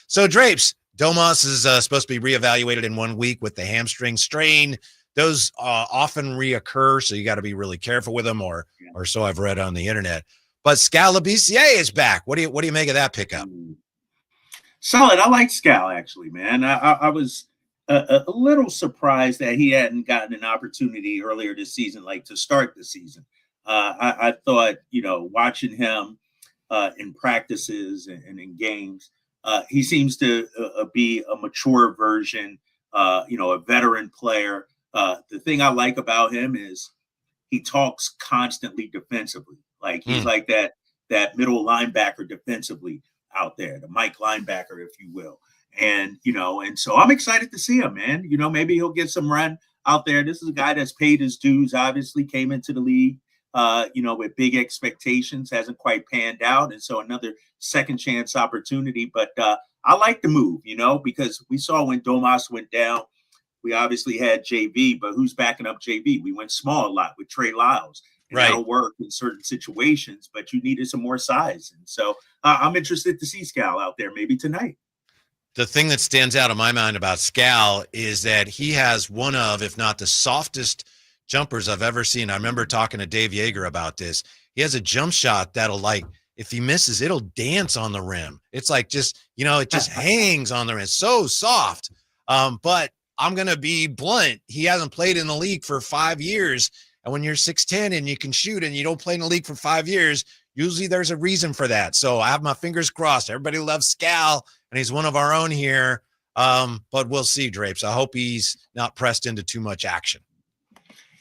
So Drapes, Domas is supposed to be reevaluated in 1 week with the hamstring strain. Those often reoccur, so you got to be really careful with them, or so I've read on the internet. But Skal Labissiere is back. What do you make of that pickup? Solid. I like Skal, actually, man. I was a little surprised that he hadn't gotten an opportunity earlier this season, like to start the season. I thought, watching him in practices and in games, he seems to be a mature version, a veteran player. The thing I like about him is he talks constantly defensively. Like he's like that middle linebacker defensively out there, the Mike linebacker, if you will. And so I'm excited to see him, man. Maybe he'll get some run out there. This is a guy that's paid his dues, obviously came into the league, with big expectations, hasn't quite panned out. And so another second chance opportunity. But I like the move, because we saw when Domas went down, we obviously had JV, but who's backing up JV? We went small a lot with Trey Lyles. And that'll work in certain situations, but you needed some more size. And so I'm interested to see Skal out there maybe tonight. The thing that stands out in my mind about Skal is that he has one of, if not the softest jumpers I've ever seen. I remember talking to Dave Yeager about this. He has a jump shot that'll, like, if he misses, it'll dance on the rim. It's like just, it just hangs on the rim. It's so soft. But I'm going to be blunt. He hasn't played in the league for 5 years. And when you're 6'10" and you can shoot and you don't play in the league for 5 years, usually there's a reason for that. So I have my fingers crossed. Everybody loves Skal, and he's one of our own here. But we'll see, Drapes. I hope he's not pressed into too much action.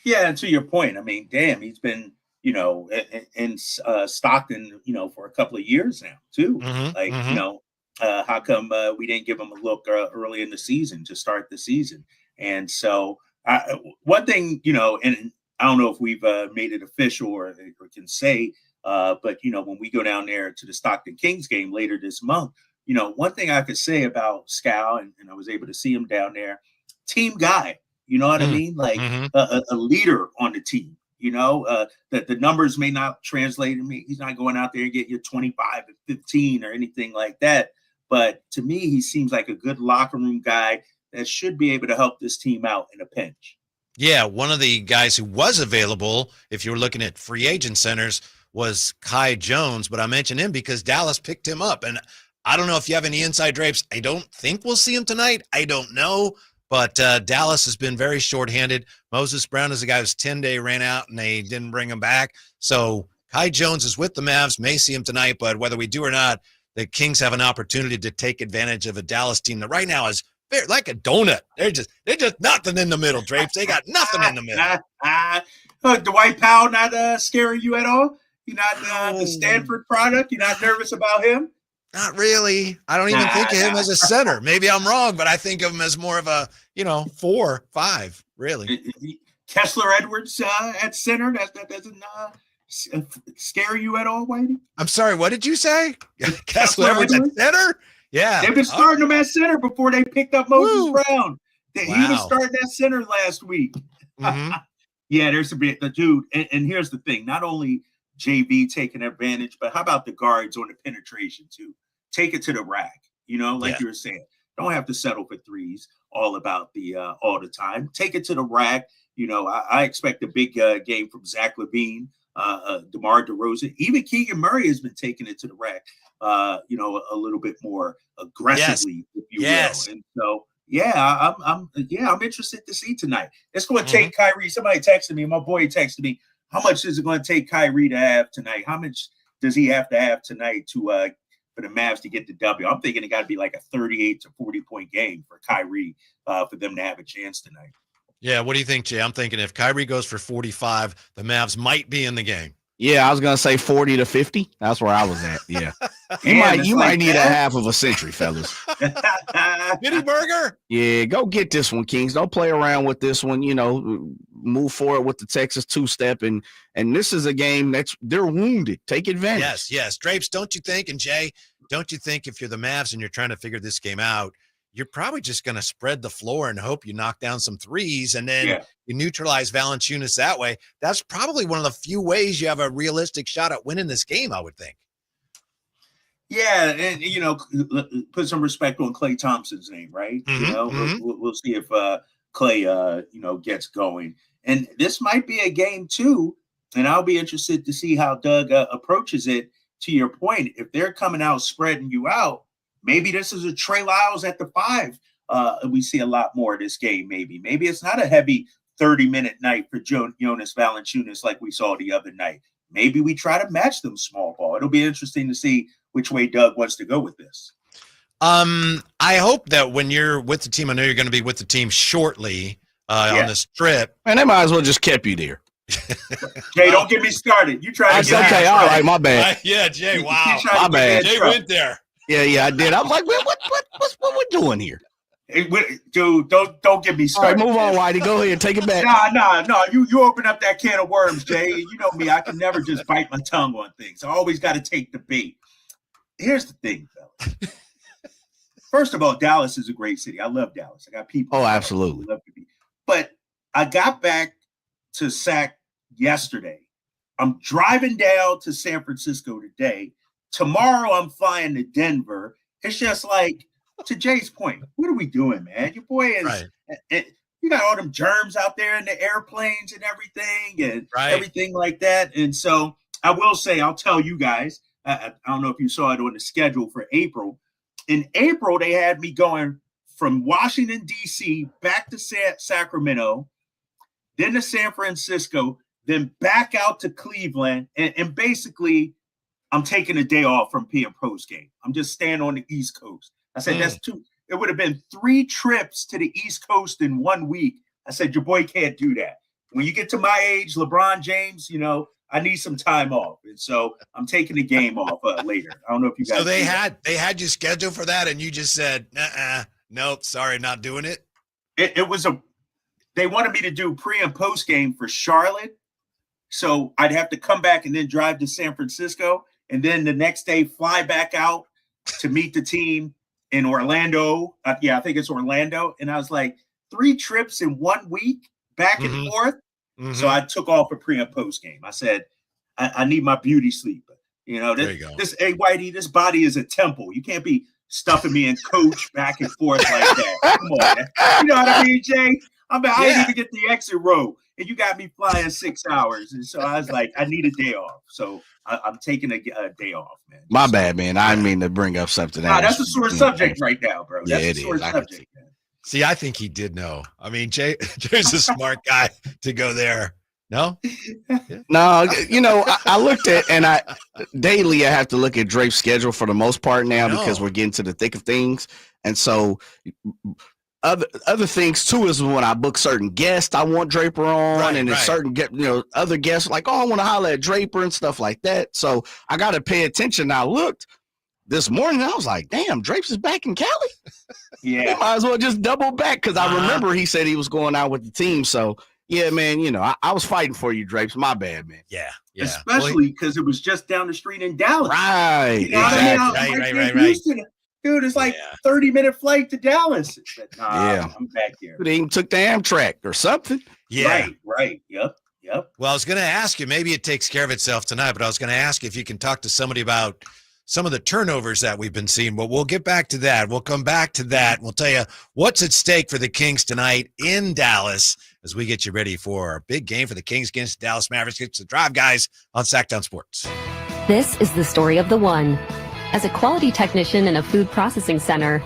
Yeah, and to your point, I mean, damn, he's been, in Stockton, for a couple of years now, too. How come we didn't give him a look early in the season to start the season? And so one thing, and I don't know if we've made it official or can say, but, when we go down there to the Stockton Kings game later this month, one thing I could say about Skal, and I was able to see him down there, team guy, you know what I mean? Like a leader on the team, that the numbers may not translate to me. He's not going out there and get you 25 and 15 or anything like that. But to me, he seems like a good locker room guy that should be able to help this team out in a pinch. Yeah, one of the guys who was available, if you were looking at free agent centers, was Kai Jones. But I mentioned him because Dallas picked him up. And I don't know if you have any inside Drapes. I don't think we'll see him tonight. I don't know. But Dallas has been very shorthanded. Moses Brown is a guy whose 10-day ran out, and they didn't bring him back. So Kai Jones is with the Mavs. May see him tonight, but whether we do or not, the Kings have an opportunity to take advantage of a Dallas team that right now is like a donut. They're just nothing in the middle, Drapes. They got nothing in the middle. Dwight Powell not scaring you at all? You're not the Stanford product? You're not nervous about him? Not really. I don't even think of him as a center. Maybe I'm wrong, but I think of him as more of a, 4, 5, really. Kessler Edwards at center, that doesn't scare you at all, Whitey? I'm sorry, what did you say? Kessler Edwards at center? Yeah. They've been starting him at center before they picked up Moses Brown. He was starting at center last week. Yeah, there's a bit, the dude. And here's the thing. Not only JV taking advantage, but how about the guards on the penetration too? Take it to the rack, you were saying. Don't have to settle for threes all the time. Take it to the rack. I expect a big game from Zach LaVine, DeMar DeRozan. Even Keegan Murray has been taking it to the rack, a little bit more aggressively, if you will. And so, I'm interested to see tonight. It's going to take Kyrie. Somebody texted me, my boy texted me, how much is it going to take Kyrie to have tonight? How much does he have to have tonight to for the Mavs to get the W? I'm thinking it got to be like a 38 to 40-point game for Kyrie for them to have a chance tonight. Yeah, what do you think, Jay? I'm thinking if Kyrie goes for 45, the Mavs might be in the game. Yeah, I was gonna say 40 to 50. That's where I was at. Yeah, you might need a half of a century, fellas. Bitty Burger. Yeah, go get this one, Kings. Don't play around with this one. Move forward with the Texas two-step, and this is a game they're wounded. Take advantage. Yes. Drapes, don't you think? And Jay, don't you think if you're the Mavs and you're trying to figure this game out, you're probably just going to spread the floor and hope you knock down some threes and then you neutralize Valanciunas that way. That's probably one of the few ways you have a realistic shot at winning this game, I would think. Yeah, and put some respect on Klay Thompson's name, right? We'll see if Klay gets going. And this might be a game too, and I'll be interested to see how Doug approaches it. To your point, if they're coming out spreading you out, maybe this is a Trey Lyles at the 5. We see a lot more of this game. Maybe it's not a heavy 30-minute night for Jonas Valanciunas like we saw the other night. Maybe we try to match them small ball. It'll be interesting to see which way Doug wants to go with this. I hope that when you're with the team, I know you're going to be with the team shortly on this trip. And they might as well just kept you there. Jay, don't get me started. You try to get okay, all right, my bad. Yeah, Jay, wow. My bad. Jay went there. Yeah, I did. I was like, what we doing here? Hey, dude, don't get me started. All right, move on, Whitey. Go ahead, take it back. Nah. You open up that can of worms, Jay. You know me. I can never just bite my tongue on things. I always got to take the bait. Here's the thing, fellas. First of all, Dallas is a great city. I love Dallas. I got people. Oh, absolutely. But I got back to Sac yesterday. I'm driving down to San Francisco today. Tomorrow, I'm flying to Denver. It's just like, to Jay's point, what are we doing, man? Your boy is, right. You got all them germs out there in the airplanes and everything and everything like that. And so I will say, I'll tell you guys, I don't know if you saw it on the schedule for April. In April, they had me going from Washington, D.C. back to Sacramento, then to San Francisco, then back out to Cleveland. And basically, I'm taking a day off from PM post game. I'm just staying on the East Coast. I said, that's 2. It would have been 3 trips to the East Coast in 1 week. I said, your boy can't do that. When you get to my age, LeBron James, I need some time off. And so I'm taking the game off later. I don't know if you guys. So they had you scheduled for that and you just said, nope, sorry, not doing it. They wanted me to do pre and post game for Charlotte. So I'd have to come back and then drive to San Francisco. And then the next day fly back out to meet the team in Orlando. I think it's Orlando. And I was like, 3 trips in 1 week, back and forth. Mm-hmm. So I took off a pre and post game. I said, I need my beauty sleep. There you go. Hey, Whitey, this body is a temple. You can't be stuffing me and coach back and forth like that. Come on, man. You know what I mean, Jay? I didn't even get the exit row, and you got me flying 6 hours. And so I was like, I need a day off. So I'm taking a day off, man. My bad, man. I didn't mean to bring up something else. That's a sore subject right now, bro. Yeah, that's a sore subject, man. See, I think he did know. I mean, Jay's a smart guy to go there. No? No, I looked at, and daily I have to look at Drape's schedule for the most part now because we're getting to the thick of things. And so other things too is when I book certain guests I want Draper on, and then certain other guests like, I want to holler at Draper and stuff like that. So I got to pay attention. I looked this morning, I was like, damn, Drapes is back in Cali. Yeah, might as well just double back because I remember he said he was going out with the team. So yeah, man, I was fighting for you, Drapes. My bad, man. Yeah. Especially because it was just down the street in Dallas. Right. You know what I mean? Right. Houston, dude, it's like 30-minute flight to Dallas. I'm back here. They even took the Amtrak or something. Yeah. Right. Yep. Well, I was going to ask you, maybe it takes care of itself tonight, but I was going to ask if you can talk to somebody about some of the turnovers that we've been seeing, but we'll get back to that. We'll come back to that. We'll tell you what's at stake for the Kings tonight in Dallas as we get you ready for a big game for the Kings against Dallas Mavericks. It's the Drive, guys, on Sactown Sports. This is the story of the one. As a quality technician in a food processing center,